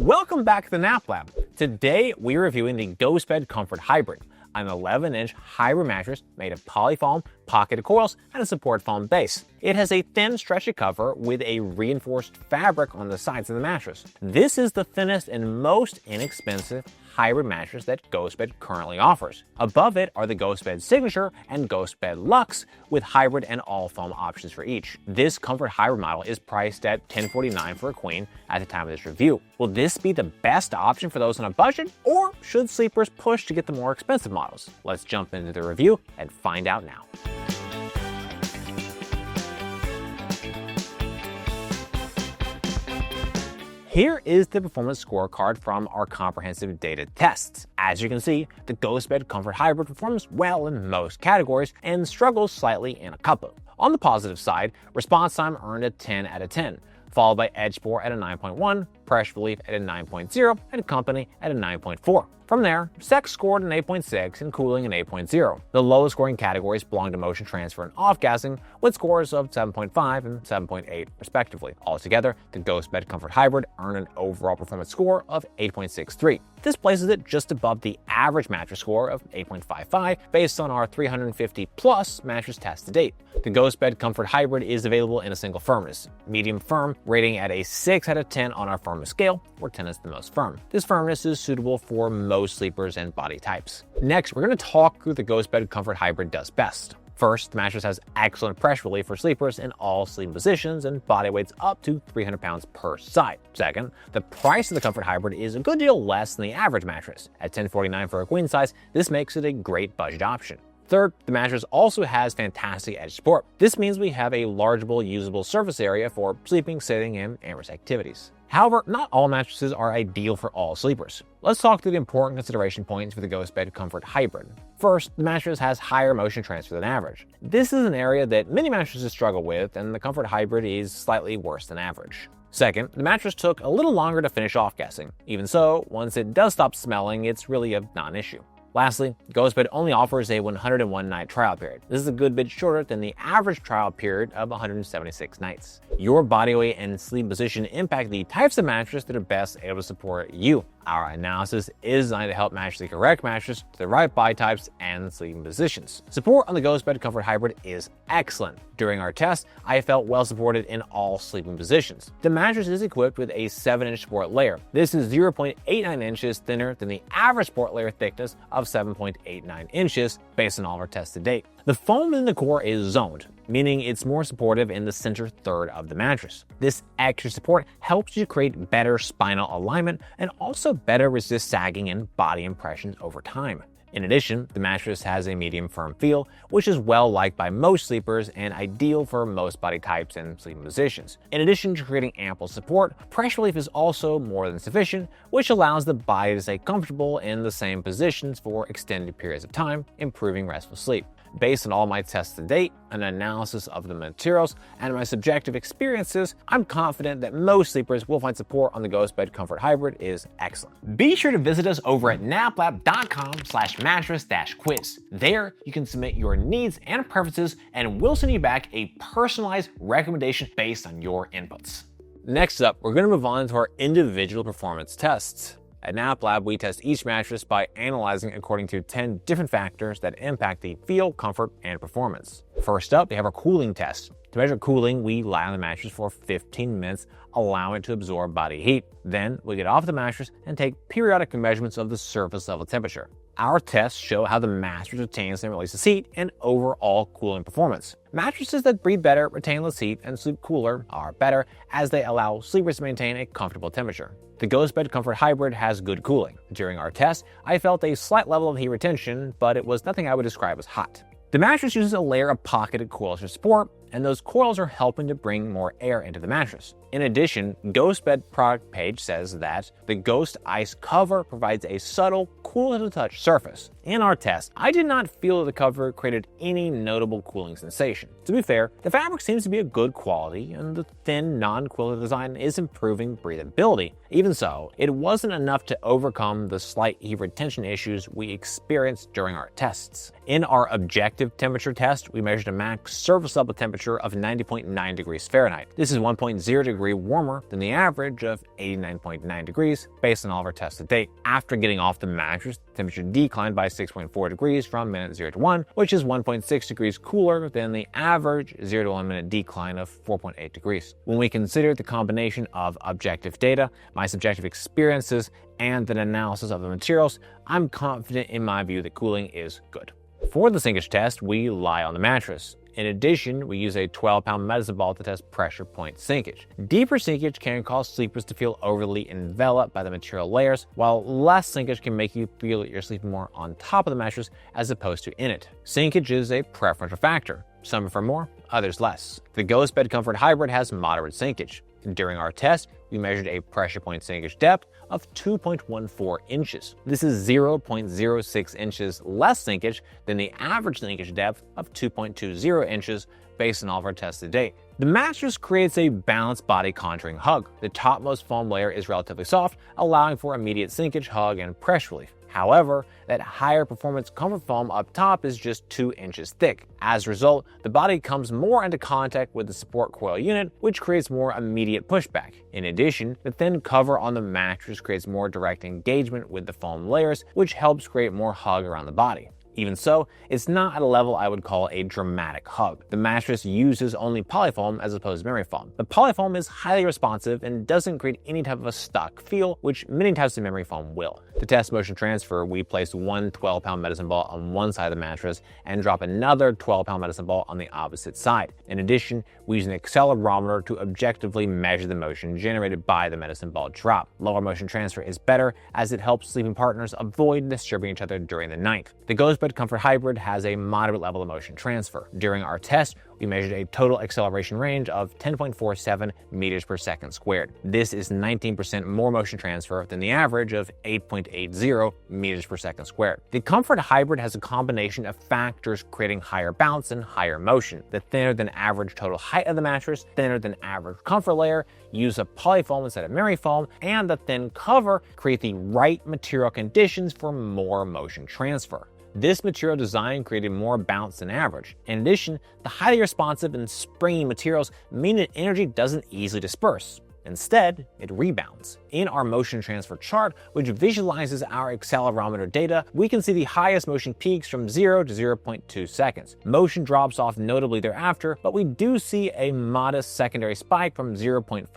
Welcome back to the Nap Lab. Today we're reviewing the GhostBed Comfort Hybrid, an 11-inch hybrid mattress made of polyfoam, pocketed coils, and a support foam base. It has a thin, stretchy cover with a reinforced fabric on the sides of the mattress. This is the thinnest and most inexpensive hybrid mattress that GhostBed currently offers. Above it are the GhostBed Signature and GhostBed Luxe, with hybrid and all-foam options for each. This Comfort Hybrid model is priced at $1,049 for a queen at the time of this review. Will this be the best option for those on a budget, or should sleepers push to get the more expensive models? Let's jump into the review and find out now. Here is the performance scorecard from our comprehensive data tests. As you can see, the GhostBed Comfort Hybrid performs well in most categories and struggles slightly in a couple. On the positive side, response time earned a 10 out of 10, followed by edge support at a 9.1, pressure relief at a 9.0, and company at a 9.4. From there, sex scored an 8.6 and cooling an 8.0. The lowest scoring categories belong to motion transfer and off-gassing, with scores of 7.5 and 7.8 respectively. Altogether, the GhostBed Comfort Hybrid earned an overall performance score of 8.63. This places it just above the average mattress score of 8.55 based on our 350 plus mattress tests to date. The GhostBed Comfort Hybrid is available in a single firmness, medium firm, rating at a 6 out of 10 on our firmness scale, where 10 is the most firm. This firmness is suitable for most sleepers and body types. Next, we're going to talk through the GhostBed Comfort Hybrid does best. First, the mattress has excellent pressure relief for sleepers in all sleeping positions and body weights up to 300 pounds per side. Second, the price of the Comfort Hybrid is a good deal less than the average mattress. At $1,049 for a queen size, this makes it a great budget option. Third, the mattress also has fantastic edge support. This means we have a largeable, usable surface area for sleeping, sitting, and amorous activities. However, not all mattresses are ideal for all sleepers. Let's talk through the important consideration points for the GhostBed Comfort Hybrid. First, the mattress has higher motion transfer than average. This is an area that many mattresses struggle with, and the Comfort Hybrid is slightly worse than average. Second, the mattress took a little longer to finish off-gassing. Even so, once it does stop smelling, it's really a non-issue. Lastly, GhostBed only offers a 101-night trial period. This is a good bit shorter than the average trial period of 176 nights. Your body weight and sleep position impact the types of mattress that are best able to support you. Our analysis is designed to help match the correct mattress to the right body types and sleeping positions. Support on the GhostBed Comfort Hybrid is excellent. During our test, I felt well supported in all sleeping positions. The mattress is equipped with a 7-inch support layer. This is 0.89 inches thinner than the average support layer thickness of 7.89 inches based on all of our tests to date. The foam in the core is zoned, meaning it's more supportive in the center third of the mattress. This extra support helps you create better spinal alignment and also better resist sagging and body impressions over time. In addition, the mattress has a medium firm feel, which is well liked by most sleepers and ideal for most body types and sleeping positions. In addition to creating ample support, pressure relief is also more than sufficient, which allows the body to stay comfortable in the same positions for extended periods of time, improving restful sleep. Based on all my tests to date, an analysis of the materials, and my subjective experiences, I'm confident that most sleepers will find support on the GhostBed Comfort Hybrid is excellent. Be sure to visit us over at naplab.com/mattress-quiz. There, you can submit your needs and preferences, and we'll send you back a personalized recommendation based on your inputs. Next up, we're going to move on to our individual performance tests. At Nap Lab, we test each mattress by analyzing according to 10 different factors that impact the feel, comfort, and performance. First up, we have our cooling test. To measure cooling, we lie on the mattress for 15 minutes, allowing it to absorb body heat. Then, we get off the mattress and take periodic measurements of the surface level temperature. Our tests show how the mattress retains and releases heat and overall cooling performance. Mattresses that breathe better, retain less heat, and sleep cooler are better as they allow sleepers to maintain a comfortable temperature. The GhostBed Comfort Hybrid has good cooling. During our test, I felt a slight level of heat retention, but it was nothing I would describe as hot. The mattress uses a layer of pocketed coils for support, and those coils are helping to bring more air into the mattress. In addition, GhostBed product page says that the Ghost Ice cover provides a subtle, cool-to-the-touch surface. In our test, I did not feel that the cover created any notable cooling sensation. To be fair, the fabric seems to be of good quality, and the thin, non-quilted design is improving breathability. Even so, it wasn't enough to overcome the slight heat retention issues we experienced during our tests. In our objective temperature test, we measured a max surface level temperature of 90.9 degrees Fahrenheit. This is 1.0 degrees degree warmer than the average of 89.9 degrees based on all of our tests to date. After getting off the mattress, the temperature declined by 6.4 degrees from minute 0 to 1, which is 1.6 degrees cooler than the average 0 to 1 minute decline of 4.8 degrees. When we consider the combination of objective data, my subjective experiences, and an analysis of the materials, I'm confident in my view that cooling is good. For the Sinkage test, we lie on the mattress. In addition, we use a 12-pound medicine ball to test pressure point sinkage. Deeper sinkage can cause sleepers to feel overly enveloped by the material layers, while less sinkage can make you feel that you're sleeping more on top of the mattress as opposed to in it. Sinkage is a preferential factor. Some prefer more, others less. The GhostBed Comfort Hybrid has moderate sinkage. During our test, we measured a pressure point sinkage depth of 2.14 inches. This is 0.06 inches less sinkage than the average sinkage depth of 2.20 inches based on all of our tests to date. The mattress creates a balanced body contouring hug. The topmost foam layer is relatively soft, allowing for immediate sinkage, hug, and pressure relief. However, that higher performance comfort foam up top is just 2 inches thick. As a result, the body comes more into contact with the support coil unit, which creates more immediate pushback. In addition, the thin cover on the mattress creates more direct engagement with the foam layers, which helps create more hug around the body. Even so, it's not at a level I would call a dramatic hug. The mattress uses only polyfoam as opposed to memory foam. The polyfoam is highly responsive and doesn't create any type of a stuck feel, which many types of memory foam will. To test motion transfer, we place one 12-pound medicine ball on one side of the mattress and drop another 12-pound medicine ball on the opposite side. In addition, we use an accelerometer to objectively measure the motion generated by the medicine ball drop. Lower motion transfer is better as it helps sleeping partners avoid disturbing each other during the night. The GhostBed Comfort Hybrid has a moderate level of motion transfer. During our test, we measured a total acceleration range of 10.47 meters per second squared. This is 19% more motion transfer than the average of 8.80 meters per second squared. The Comfort Hybrid has a combination of factors creating higher bounce and higher motion. The thinner than average total height of the mattress, thinner than average comfort layer, use of polyfoam instead of memory foam, and the thin cover create the right material conditions for more motion transfer. This material design created more bounce than average. In addition, the highly responsive and springy materials mean that energy doesn't easily disperse. Instead, it rebounds. In our motion transfer chart, which visualizes our accelerometer data, we can see the highest motion peaks from 0 to 0.2 seconds. Motion drops off notably thereafter, but we do see a modest secondary spike from 0.50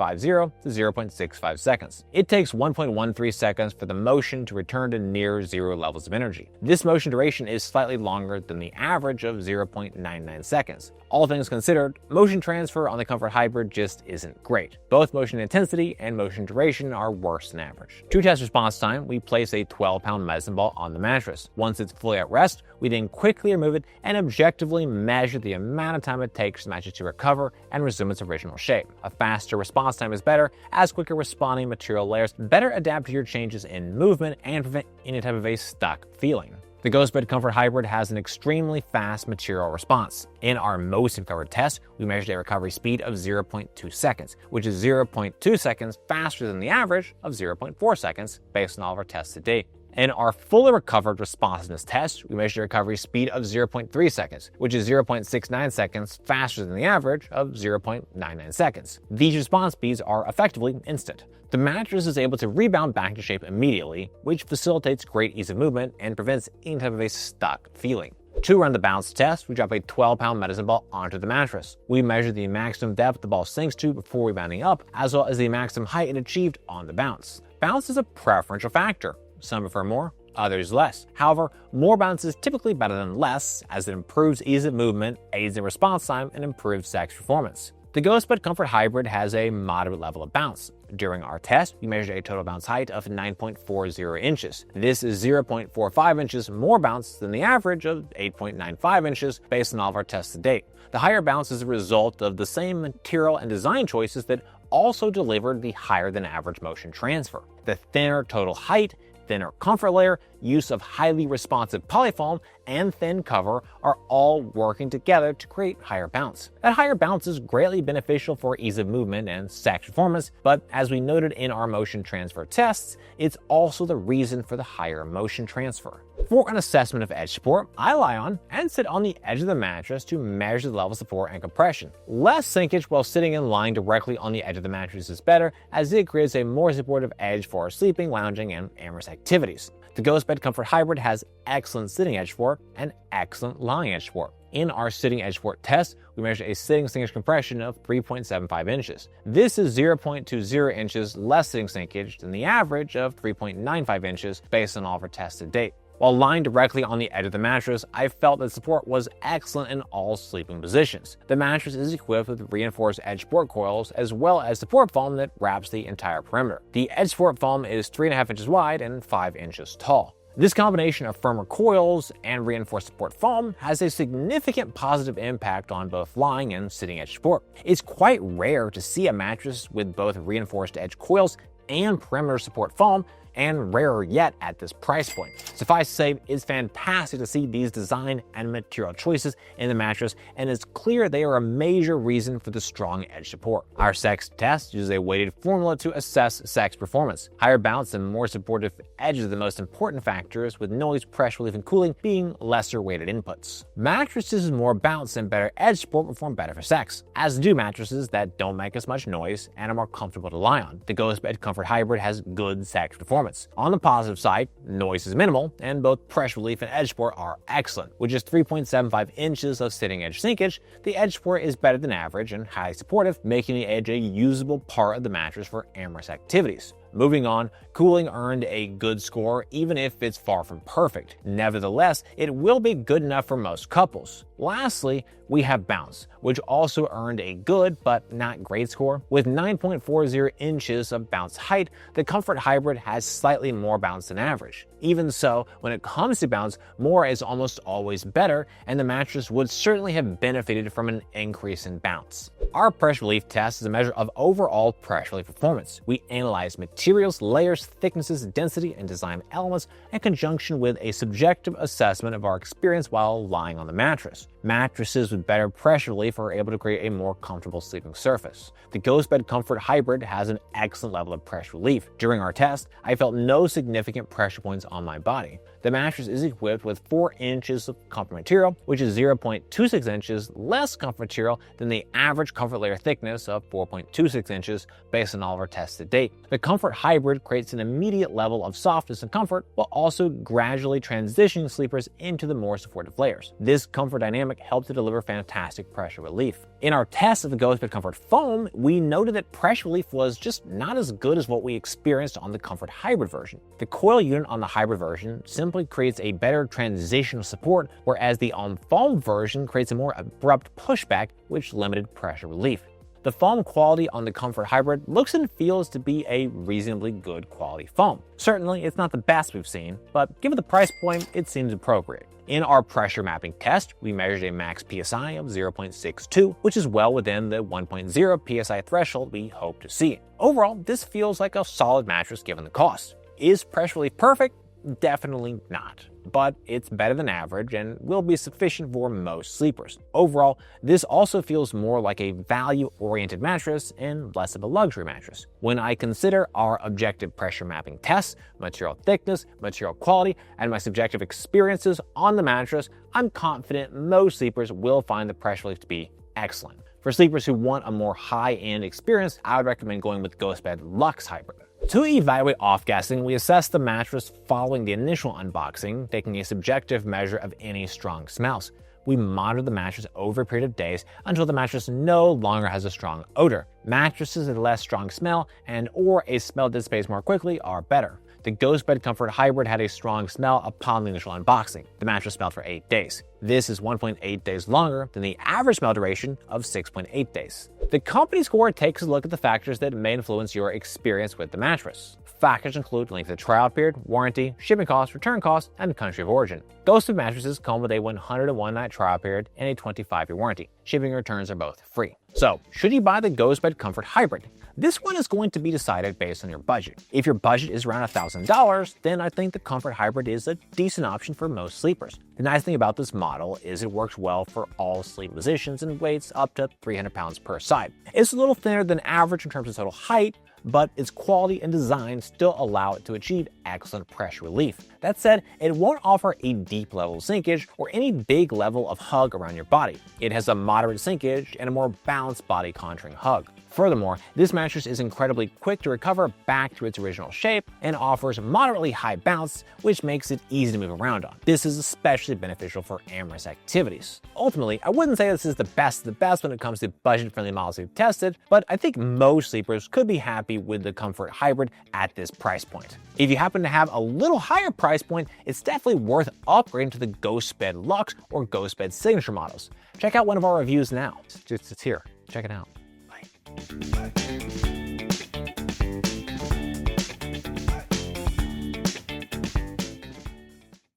to 0.65 seconds. It takes 1.13 seconds for the motion to return to near zero levels of energy. This motion duration is slightly longer than the average of 0.99 seconds. All things considered, motion transfer on the Comfort Hybrid just isn't great. Both motion intensity and motion duration are worse than average. To test response time, we place a 12-pound medicine ball on the mattress. Once it's fully at rest, we then quickly remove it and objectively measure the amount of time it takes for the mattress to recover and resume its original shape. A faster response time is better, as quicker responding material layers better adapt to your changes in movement and prevent any type of a stuck feeling. The GhostBed Comfort Hybrid has an extremely fast material response. In our motion covered test, we measured a recovery speed of 0.2 seconds, which is 0.2 seconds faster than the average of 0.4 seconds based on all of our tests to date. In our fully recovered responsiveness test, we measured a recovery speed of 0.3 seconds, which is 0.69 seconds faster than the average of 0.99 seconds. These response speeds are effectively instant. The mattress is able to rebound back to shape immediately, which facilitates great ease of movement and prevents any type of a stuck feeling. To run the bounce test, we drop a 12-pound medicine ball onto the mattress. We measure the maximum depth the ball sinks to before rebounding up, as well as the maximum height it achieved on the bounce. Bounce is a preferential factor. Some prefer more, others less. However, more bounce is typically better than less, as it improves ease of movement, aids in response time, and improves sex performance. The GhostBed Comfort Hybrid has a moderate level of bounce. During our test, we measured a total bounce height of 9.40 inches. This is 0.45 inches more bounce than the average of 8.95 inches based on all of our tests to date. The higher bounce is a result of the same material and design choices that also delivered the higher than average motion transfer. The thinner total height, thinner comfort layer, use of highly responsive polyfoam, and thin cover are all working together to create higher bounce. That higher bounce is greatly beneficial for ease of movement and sex performance, but as we noted in our motion transfer tests, it's also the reason for the higher motion transfer. For an assessment of edge support, I lie on and sit on the edge of the mattress to measure the level of support and compression. Less sinkage while sitting and lying directly on the edge of the mattress is better, as it creates a more supportive edge for sleeping, lounging, and amorous activities. The GhostBed Comfort Hybrid has excellent sitting edge support and excellent lying edge support. In our sitting edge support test, we measured a sitting sinkage compression of 3.75 inches. This is 0.20 inches less sitting sinkage than the average of 3.95 inches based on all of our tests to date. While lying directly on the edge of the mattress, I felt that support was excellent in all sleeping positions. The mattress is equipped with reinforced edge support coils as well as support foam that wraps the entire perimeter. The edge support foam is 3.5 inches wide and 5 inches tall. This combination of firmer coils and reinforced support foam has a significant positive impact on both lying and sitting edge support. It's quite rare to see a mattress with both reinforced edge coils and perimeter support foam, and rarer yet at this price point. Suffice to say, it's fantastic to see these design and material choices in the mattress, and it's clear they are a major reason for the strong edge support. Our sex test uses a weighted formula to assess sex performance. Higher bounce and more supportive edges are the most important factors, with noise, pressure relief, and cooling being lesser weighted inputs. Mattresses with more bounce and better edge support perform better for sex, as do mattresses that don't make as much noise and are more comfortable to lie on. The GhostBed Comfort Hybrid has good sex performance. On the positive side, noise is minimal, and both pressure relief and edge support are excellent. With just 3.75 inches of sitting edge sinkage, the edge support is better than average and highly supportive, making the edge a usable part of the mattress for amorous activities. Moving on, cooling earned a good score even if it's far from perfect. Nevertheless, it will be good enough for most couples. Lastly, we have bounce, which also earned a good but not great score. With 9.40 inches of bounce height, the Comfort Hybrid has slightly more bounce than average. Even so, when it comes to bounce, more is almost always better, and the mattress would certainly have benefited from an increase in bounce. Our pressure relief test is a measure of overall pressure relief performance. We analyze materials, layers, thicknesses, density, and design elements in conjunction with a subjective assessment of our experience while lying on the mattress. Mattresses with better pressure relief are able to create a more comfortable sleeping surface. The GhostBed Comfort Hybrid has an excellent level of pressure relief. During our test, I felt no significant pressure points on my body. The mattress is equipped with 4 inches of comfort material, which is 0.26 inches less comfort material than the average comfort layer thickness of 4.26 inches based on all of our tests to date. The Comfort Hybrid creates an immediate level of softness and comfort while also gradually transitioning sleepers into the more supportive layers. This comfort dynamic helped to deliver fantastic pressure relief. In our test of the GhostBed Comfort Foam, we noted that pressure relief was just not as good as what we experienced on the Comfort Hybrid version. The coil unit on the hybrid version simply creates a better transitional support, whereas the foam version creates a more abrupt pushback, which limited pressure relief. The foam quality on the Comfort Hybrid looks and feels to be a reasonably good quality foam. Certainly, it's not the best we've seen, but given the price point, it seems appropriate. In our pressure mapping test, we measured a max PSI of 0.62, which is well within the 1.0 PSI threshold we hope to see. Overall, this feels like a solid mattress given the cost. Is pressure relief perfect? Definitely not, but it's better than average and will be sufficient for most sleepers. Overall, this also feels more like a value-oriented mattress and less of a luxury mattress. When I consider our objective pressure mapping tests, material thickness, material quality, and my subjective experiences on the mattress, I'm confident most sleepers will find the pressure relief to be excellent. For sleepers who want a more high-end experience, I would recommend going with GhostBed Luxe Hybrid. To evaluate off-gassing, we assess the mattress following the initial unboxing, taking a subjective measure of any strong smells. We monitor the mattress over a period of days until the mattress no longer has a strong odor. Mattresses with less strong smell and/or a smell dissipates more quickly are better. The GhostBed Comfort Hybrid had a strong smell upon the initial unboxing. The mattress smelled for 8 days. This is 1.8 days longer than the average smell duration of 6.8 days. The company score takes a look at the factors that may influence your experience with the mattress. Factors include length of trial period, warranty, shipping costs, return costs, and country of origin. GhostBed mattresses come with a 101 night trial period and a 25-year warranty. Shipping and returns are both free. So, should you buy the GhostBed Comfort Hybrid? This one is going to be decided based on your budget. If your budget is around $1,000, then I think the Comfort Hybrid is a decent option for most sleepers. The nice thing about this model is it works well for all sleep positions and weights up to 300 pounds per side. It's a little thinner than average in terms of total height, but its quality and design still allow it to achieve excellent pressure relief. That said, it won't offer a deep level of sinkage or any big level of hug around your body. It has a moderate sinkage and a more balanced body contouring hug. Furthermore, this mattress is incredibly quick to recover back to its original shape and offers moderately high bounce, which makes it easy to move around on. This is especially beneficial for amorous activities. Ultimately, I wouldn't say this is the best of the best when it comes to budget-friendly models we've tested, but I think most sleepers could be happy with the Comfort Hybrid at this price point. If you happen to have a little higher price point, it's definitely worth upgrading to the GhostBed Luxe or GhostBed Signature models. Check out one of our reviews now. It's here. Check it out. Bye.